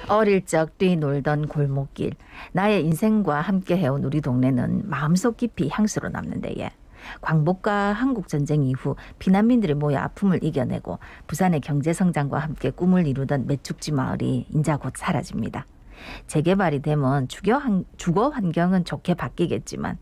어릴 적 뛰놀던 골목길, 나의 인생과 함께 해온 우리 동네는 마음속 깊이 향수로 남는데 광복과 한국전쟁 이후 피난민들이 모여 아픔을 이겨내고 부산의 경제성장과 함께 꿈을 이루던 매축지 마을이 인자 곧 사라집니다. 재개발이 되면 주거 환경은 좋게 바뀌겠지만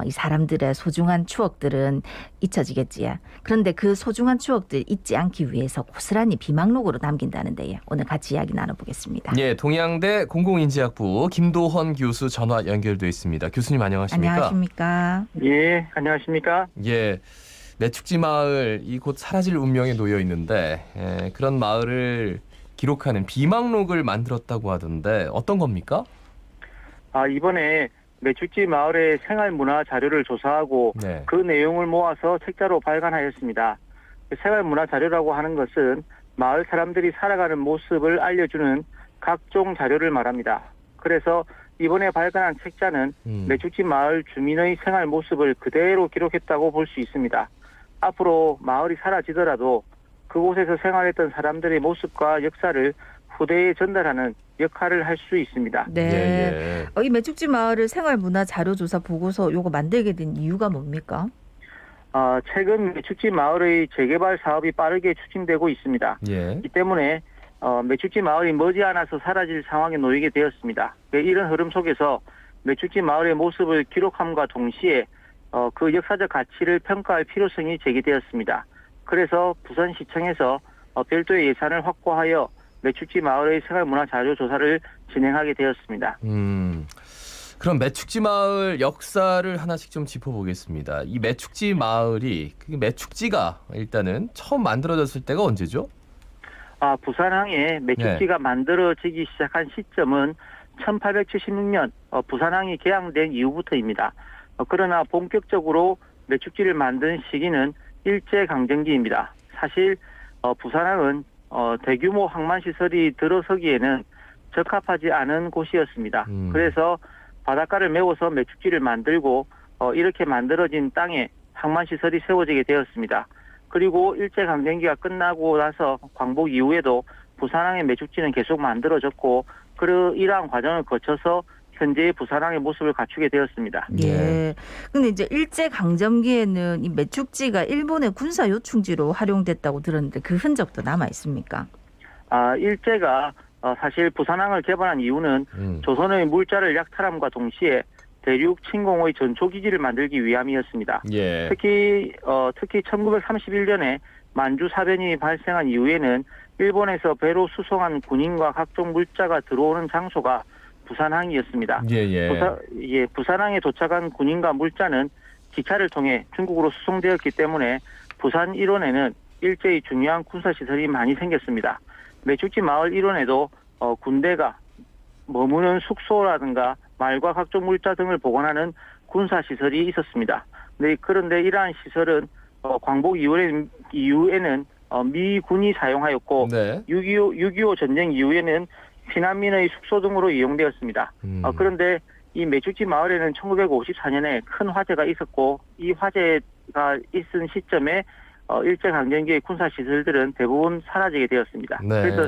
이 사람들의 소중한 추억들은 잊혀지겠지요. 그런데 그 소중한 추억들 잊지 않기 위해서 고스란히 비망록으로 남긴다는데 오늘 같이 이야기 나눠보겠습니다. 예, 동양대 공공인지학부 김도헌 교수 전화 연결돼 있습니다. 교수님 안녕하십니까? 안녕하십니까? 예, 안녕하십니까? 예, 매축지 마을 이 곧 사라질 운명에 놓여 있는데 그런 마을을 기록하는 비망록을 만들었다고 하던데 어떤 겁니까? 이번에 매축지 마을의 생활문화 자료를 조사하고 네. 그 내용을 모아서 책자로 발간하였습니다. 생활문화 자료라고 하는 것은 마을 사람들이 살아가는 모습을 알려주는 각종 자료를 말합니다. 그래서 이번에 발간한 책자는 매축지 마을 주민의 생활 모습을 그대로 기록했다고 볼 수 있습니다. 앞으로 마을이 사라지더라도 그곳에서 생활했던 사람들의 모습과 역사를 후대에 전달하는 역할을 할 수 있습니다. 네. 이 매축지 마을을 생활문화 자료조사 보고서 요거 만들게 된 이유가 뭡니까? 최근 매축지 마을의 재개발 사업이 빠르게 추진되고 있습니다. 예. 이 때문에 매축지 마을이 머지않아서 사라질 상황에 놓이게 되었습니다. 이런 흐름 속에서 매축지 마을의 모습을 기록함과 동시에 그 역사적 가치를 평가할 필요성이 제기되었습니다. 그래서 부산시청에서 별도의 예산을 확보하여 매축지 마을의 생활문화 자료 조사를 진행하게 되었습니다. 그럼 매축지 마을 역사를 하나씩 좀 짚어보겠습니다. 이 매축지 마을이 매축지가 일단은 처음 만들어졌을 때가 언제죠? 부산항에 매축지가 만들어지기 시작한 시점은 1876년 부산항이 개항된 이후부터입니다. 그러나 본격적으로 매축지를 만든 시기는 일제강점기입니다. 사실 부산항은 대규모 항만시설이 들어서기에는 적합하지 않은 곳이었습니다. 그래서 바닷가를 메워서 매축지를 만들고 이렇게 만들어진 땅에 항만시설이 세워지게 되었습니다. 그리고 일제강점기가 끝나고 나서 광복 이후에도 부산항의 매축지는 계속 만들어졌고 이러한 과정을 거쳐서 현재의 부산항의 모습을 갖추게 되었습니다. 예. 근데 이제 일제 강점기에는 이 매축지가 일본의 군사 요충지로 활용됐다고 들었는데 그 흔적도 남아 있습니까? 일제가 사실 부산항을 개발한 이유는 조선의 물자를 약탈함과 동시에 대륙 침공의 전초기지를 만들기 위함이었습니다. 예. 특히 1931년에 만주 사변이 발생한 이후에는 일본에서 배로 수송한 군인과 각종 물자가 들어오는 장소가 부산항이었습니다. 부산항에 도착한 군인과 물자는 기차를 통해 중국으로 수송되었기 때문에 부산 일원에는 일제히 중요한 군사시설이 많이 생겼습니다. 매축지 마을 일원에도 군대가 머무는 숙소라든가 말과 각종 물자 등을 보관하는 군사시설이 있었습니다. 그런데 이러한 시설은 광복 이후에는 미군이 사용하였고 6.25 전쟁 이후에는 피난민의 숙소 등으로 이용되었습니다. 그런데 이 매축지 마을에는 1954년에 큰 화재가 있었고 이 화재가 있은 시점에 일제강점기의 군사시설들은 대부분 사라지게 되었습니다. 그래서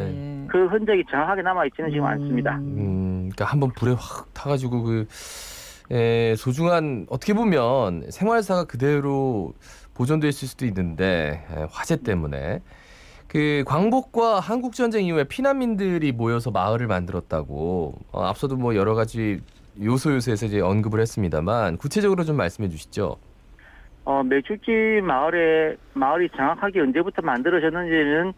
그 흔적이 정확하게 남아있지는 지금 않습니다. 그러니까 한번 불에 확 타가지고 소중한 어떻게 보면 생활사가 그대로 보존됐을 수도 있는데 화재 때문에 광복과 한국전쟁 이후에 피난민들이 모여서 마을을 만들었다고 앞서도 뭐 여러 가지 요소에서 이제 언급을 했습니다만 구체적으로 좀 말씀해 주시죠. 매축지 마을이 정확하게 언제부터 만들어졌는지는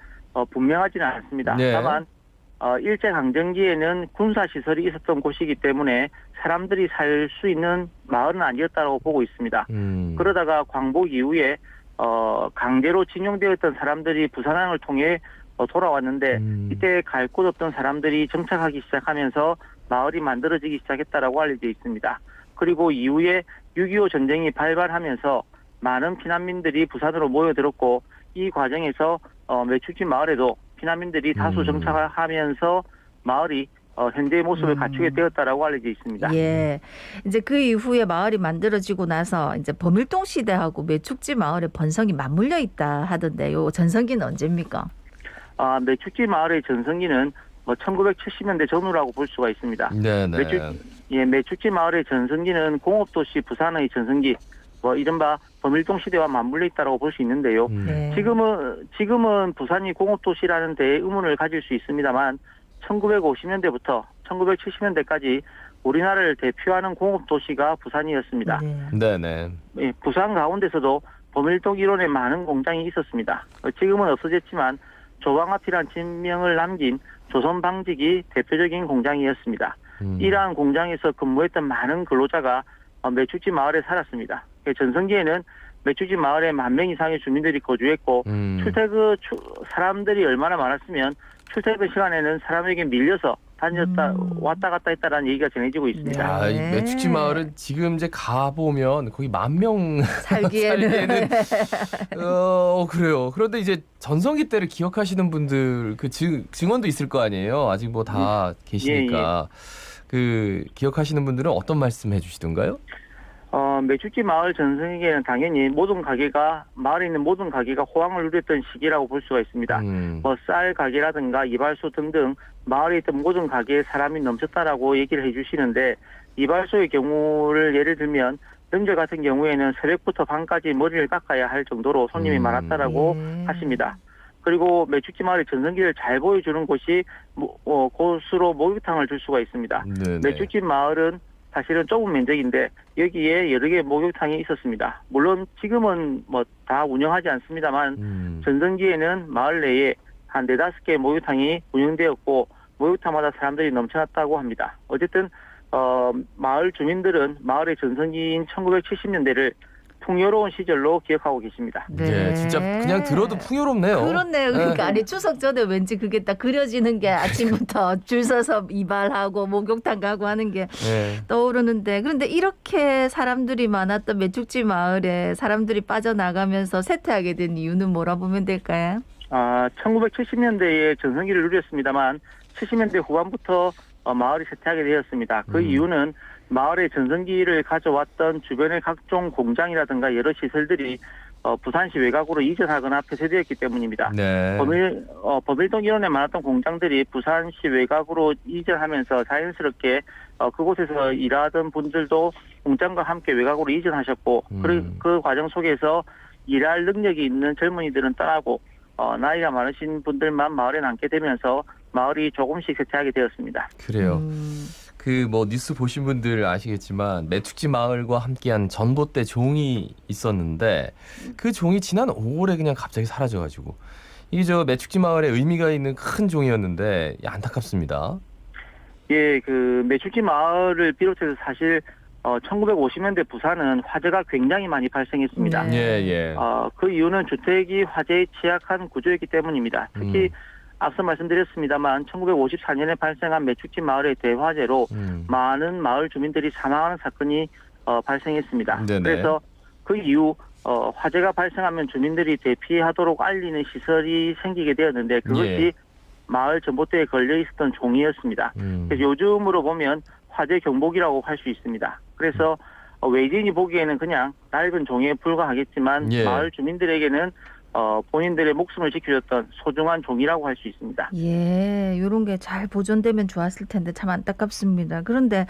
분명하지는 않습니다. 다만 일제강점기에는 군사시설이 있었던 곳이기 때문에 사람들이 살 수 있는 마을은 아니었다고 보고 있습니다. 그러다가 광복 이후에 강제로 징용되었던 사람들이 부산항을 통해 돌아왔는데 이때 갈 곳 없던 사람들이 정착하기 시작하면서 마을이 만들어지기 시작했다라고 알려져 있습니다. 그리고 이후에 6.25 전쟁이 발발하면서 많은 피난민들이 부산으로 모여들었고 이 과정에서 매축지 마을에도 피난민들이 다수 정착을 하면서 마을이 현재의 모습을 갖추게 되었다라고 알려져 있습니다. 예. 이제 그 이후에 마을이 만들어지고 나서 이제 범일동 시대하고 매축지 마을의 번성이 맞물려 있다 하던데요. 전성기는 언제입니까? 매축지 마을의 전성기는 뭐 1970년대 전후라고 볼 수가 있습니다. 네네. 매축지 마을의 전성기는 공업도시 부산의 전성기, 뭐 이른바 범일동 시대와 맞물려 있다고 볼 수 있는데요. 네. 지금은 부산이 공업도시라는 데에 의문을 가질 수 있습니다만 1950년대부터 1970년대까지 우리나라를 대표하는 공업도시가 부산이었습니다. 네네. 부산 가운데서도 범일동 일원에 많은 공장이 있었습니다. 지금은 없어졌지만 조방앞이란 진명을 남긴 조선방직이 대표적인 공장이었습니다. 이러한 공장에서 근무했던 많은 근로자가 매축지 마을에 살았습니다. 전성기에는 매축지 마을에 10,000명 이상의 주민들이 거주했고 사람들이 얼마나 많았으면 출퇴근 시간에는 사람에게 밀려서 왔다 갔다 했다라는 얘기가 전해지고 있습니다. 아, 이 매축지 마을은 지금 이제 가보면 거의 10,000명 살기에는 그래요. 그런데 이제 전성기 때를 기억하시는 분들 그 증언도 있을 거 아니에요. 아직 뭐 다 계시니까. 그 기억하시는 분들은 어떤 말씀 해주시던가요? 매축지 마을 전성기에는 당연히 마을에 있는 모든 가게가 호황을 누렸던 시기라고 볼 수가 있습니다. 뭐 쌀 가게라든가 이발소 등등 마을에 있던 모든 가게에 사람이 넘쳤다라고 얘기를 해주시는데, 이발소의 경우를 예를 들면 명절 같은 경우에는 새벽부터 밤까지 머리를 깎아야 할 정도로 손님이 많았다라고 하십니다. 그리고 매축지 마을의 전성기를 잘 보여주는 곳이 곳으로 목욕탕을 줄 수가 있습니다. 네네. 매축지 마을은 사실은 좁은 면적인데 여기에 여러 개의 목욕탕이 있었습니다. 물론 지금은 뭐 다 운영하지 않습니다만 전성기에는 마을 내에 한 4-5개의 목욕탕이 운영되었고 목욕탕마다 사람들이 넘쳐났다고 합니다. 어쨌든 마을 주민들은 마을의 전성기인 1970년대를 풍요로운 시절로 기억하고 계십니다. 네, 진짜 그냥 들어도 풍요롭네요. 그렇네요. 그러니까 아니 추석 전에 왠지 그게 딱 그려지는 게 아침부터 줄 서서 이발하고 목욕탕 가고 하는 게 떠오르는데, 그런데 이렇게 사람들이 많았던 매축지 마을에 사람들이 빠져나가면서 쇠퇴하게 된 이유는 뭐라 보면 될까요? 1970년대에 전성기를 누렸습니다만 70년대 후반부터 마을이 쇠퇴하게 되었습니다. 그 이유는 마을의 전성기를 가져왔던 주변의 각종 공장이라든가 여러 시설들이 부산시 외곽으로 이전하거나 폐쇄되었기 때문입니다. 네. 범일동 일원에 많았던 공장들이 부산시 외곽으로 이전하면서 자연스럽게 그곳에서 일하던 분들도 공장과 함께 외곽으로 이전하셨고, 그 과정 속에서 일할 능력이 있는 젊은이들은 떠나고 나이가 많으신 분들만 마을에 남게 되면서 마을이 조금씩 쇠퇴하게 되었습니다. 그래요. 그 뭐 뉴스 보신 분들 아시겠지만 매축지 마을과 함께한 전봇대 종이 있었는데 그 종이 지난 5월에 그냥 갑자기 사라져가지고, 이게 저 매축지 마을에 의미가 있는 큰 종이었는데 안타깝습니다. 예, 그 매축지 마을을 비롯해서 사실 1950년대 부산은 화재가 굉장히 많이 발생했습니다. 예. 그 이유는 주택이 화재에 취약한 구조였기 때문입니다. 특히 앞서 말씀드렸습니다만 1954년에 발생한 매축지 마을의 대화재로 많은 마을 주민들이 사망하는 사건이 발생했습니다. 네네. 그래서 그 이후 화재가 발생하면 주민들이 대피하도록 알리는 시설이 생기게 되었는데 그것이 마을 전봇대에 걸려 있었던 종이였습니다. 그래서 요즘으로 보면 화재 경보기라고 할 수 있습니다. 그래서 외지인이 보기에는 그냥 낡은 종이에 불과하겠지만 마을 주민들에게는 본인들의 목숨을 지켜줬던 소중한 종이라고 할 수 있습니다. 예, 이런 게 잘 보존되면 좋았을 텐데 참 안타깝습니다. 그런데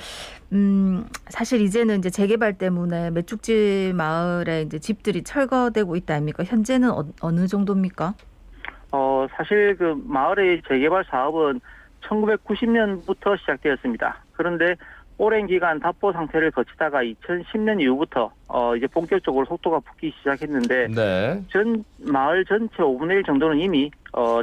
사실 이제는 이제 재개발 때문에 매축지 마을에 이제 집들이 철거되고 있다 아닙니까? 현재는 어느 정도입니까? 사실 그 마을의 재개발 사업은 1990년부터 시작되었습니다. 그런데 오랜 기간 답보 상태를 거치다가 2010년 이후부터 이제 본격적으로 속도가 붙기 시작했는데 마을 전체 5분의 1 정도는 이미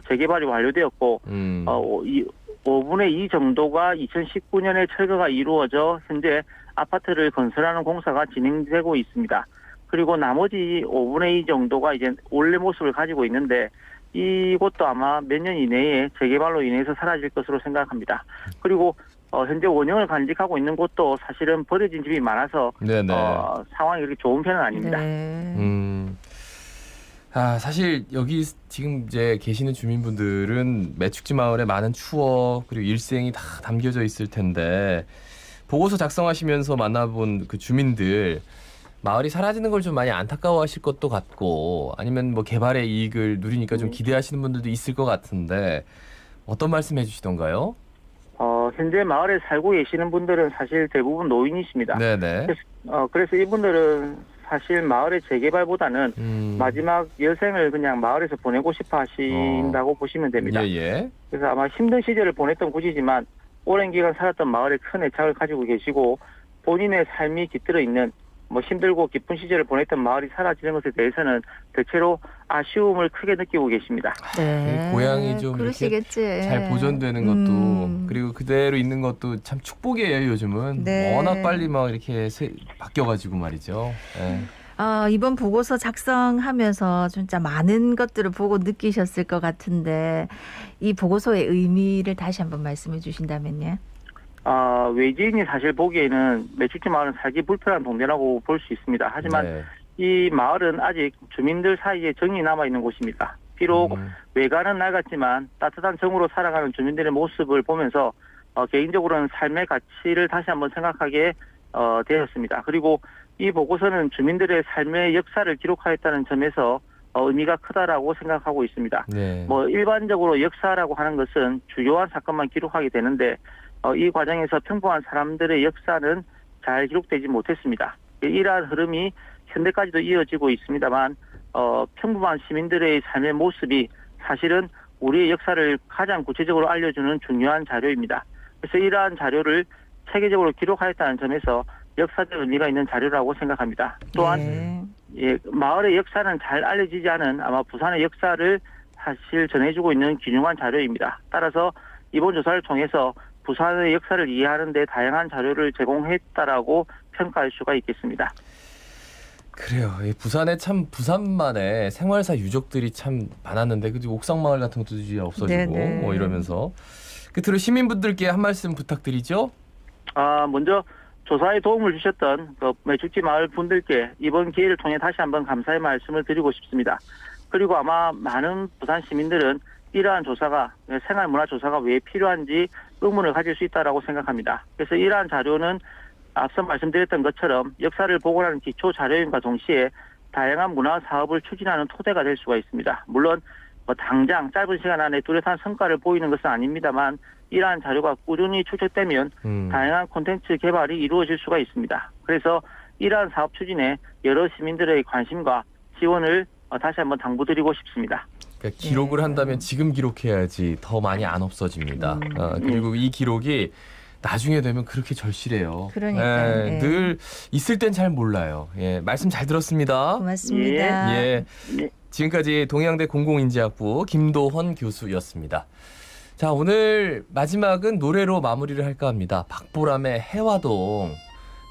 재개발이 완료되었고 5분의 2 정도가 2019년에 철거가 이루어져 현재 아파트를 건설하는 공사가 진행되고 있습니다. 그리고 나머지 5분의 2 정도가 이제 원래 모습을 가지고 있는데 이곳도 아마 몇 년 이내에 재개발로 인해서 사라질 것으로 생각합니다. 그리고 현재 원형을 간직하고 있는 곳도 사실은 버려진 집이 많아서 상황이 그렇게 좋은 편은 아닙니다. 사실 여기 지금 이제 계시는 주민분들은 매축지 마을에 많은 추억 그리고 일생이 다 담겨져 있을 텐데 보고서 작성하시면서 만나본 그 주민들 마을이 사라지는 걸 좀 많이 안타까워하실 것도 같고 아니면 뭐 개발의 이익을 누리니까 좀 기대하시는 분들도 있을 것 같은데 어떤 말씀 해주시던가요? 현재 마을에 살고 계시는 분들은 사실 대부분 노인이십니다. 네네. 그래서 이분들은 사실 마을의 재개발보다는 마지막 여생을 그냥 마을에서 보내고 싶어 하신다고 보시면 됩니다. 예. 그래서 아마 힘든 시절을 보냈던 곳이지만 오랜 기간 살았던 마을에 큰 애착을 가지고 계시고 본인의 삶이 깃들어 있는 힘들고 기쁜 시절을 보냈던 마을이 사라지는 것에 대해서는 대체로 아쉬움을 크게 느끼고 계십니다. 네. 고향이 좀 그러시겠지. 이렇게 잘 보존되는 것도 그리고 그대로 있는 것도 참 축복이에요. 요즘은 네. 워낙 빨리 막 이렇게 바뀌어가지고 말이죠. 네. 이번 보고서 작성하면서 진짜 많은 것들을 보고 느끼셨을 것 같은데 이 보고서의 의미를 다시 한번 말씀해 주신다면요. 외지인이 사실 보기에는 매축지 마을은 살기 불편한 동네라고 볼 수 있습니다. 하지만 네. 이 마을은 아직 주민들 사이에 정이 남아있는 곳입니다. 비록 외관은 낡았지만 따뜻한 정으로 살아가는 주민들의 모습을 보면서 개인적으로는 삶의 가치를 다시 한번 생각하게 되었습니다. 그리고 이 보고서는 주민들의 삶의 역사를 기록하였다는 점에서 의미가 크다라고 생각하고 있습니다. 네. 일반적으로 역사라고 하는 것은 주요한 사건만 기록하게 되는데 이 과정에서 평범한 사람들의 역사는 잘 기록되지 못했습니다. 이러한 흐름이 현대까지도 이어지고 있습니다만 평범한 시민들의 삶의 모습이 사실은 우리의 역사를 가장 구체적으로 알려주는 중요한 자료입니다. 그래서 이러한 자료를 체계적으로 기록하였다는 점에서 역사적 의미가 있는 자료라고 생각합니다. 또한 마을의 역사는 잘 알려지지 않은 아마 부산의 역사를 사실 전해주고 있는 균형한 자료입니다. 따라서 이번 조사를 통해서 부산의 역사를 이해하는 데 다양한 자료를 제공했다라고 평가할 수가 있겠습니다. 그래요. 부산에 참 부산만의 생활사 유적들이 참 많았는데 그죠? 옥상마을 같은 것도 이제 없어지고 네네. 이러면서 끝으로 시민분들께 한 말씀 부탁드리죠. 먼저 조사에 도움을 주셨던 매축지 마을 분들께 이번 기회를 통해 다시 한번 감사의 말씀을 드리고 싶습니다. 그리고 아마 많은 부산 시민들은 이러한 조사가 생활문화 조사가 왜 필요한지 의문을 가질 수 있다라고 생각합니다. 그래서 이러한 자료는 앞서 말씀드렸던 것처럼 역사를 복원하는 기초 자료임과 동시에 다양한 문화 사업을 추진하는 토대가 될 수가 있습니다. 물론 당장 짧은 시간 안에 뚜렷한 성과를 보이는 것은 아닙니다만 이러한 자료가 꾸준히 축적되면 다양한 콘텐츠 개발이 이루어질 수가 있습니다. 그래서 이러한 사업 추진에 여러 시민들의 관심과 지원을 다시 한번 당부드리고 싶습니다. 그러니까 기록을 한다면 지금 기록해야지 더 많이 안 없어집니다. 그리고 이 기록이 나중에 되면 그렇게 절실해요. 그러니까요. 늘 있을 땐 잘 몰라요. 말씀 잘 들었습니다. 고맙습니다. 지금까지 동양대 공공인지학부 김도헌 교수였습니다. 자, 오늘 마지막은 노래로 마무리를 할까 합니다. 박보람의 해화동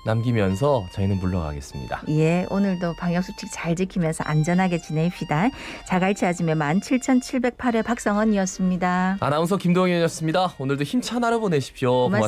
남기면서 저희는 물러가겠습니다. 오늘도 방역수칙 잘 지키면서 안전하게 지냅시다. 자갈치 아침에 17,708회 박성원이었습니다. 아나운서 김동현이었습니다. 오늘도 힘찬 하루 보내십시오. 고맙습니다.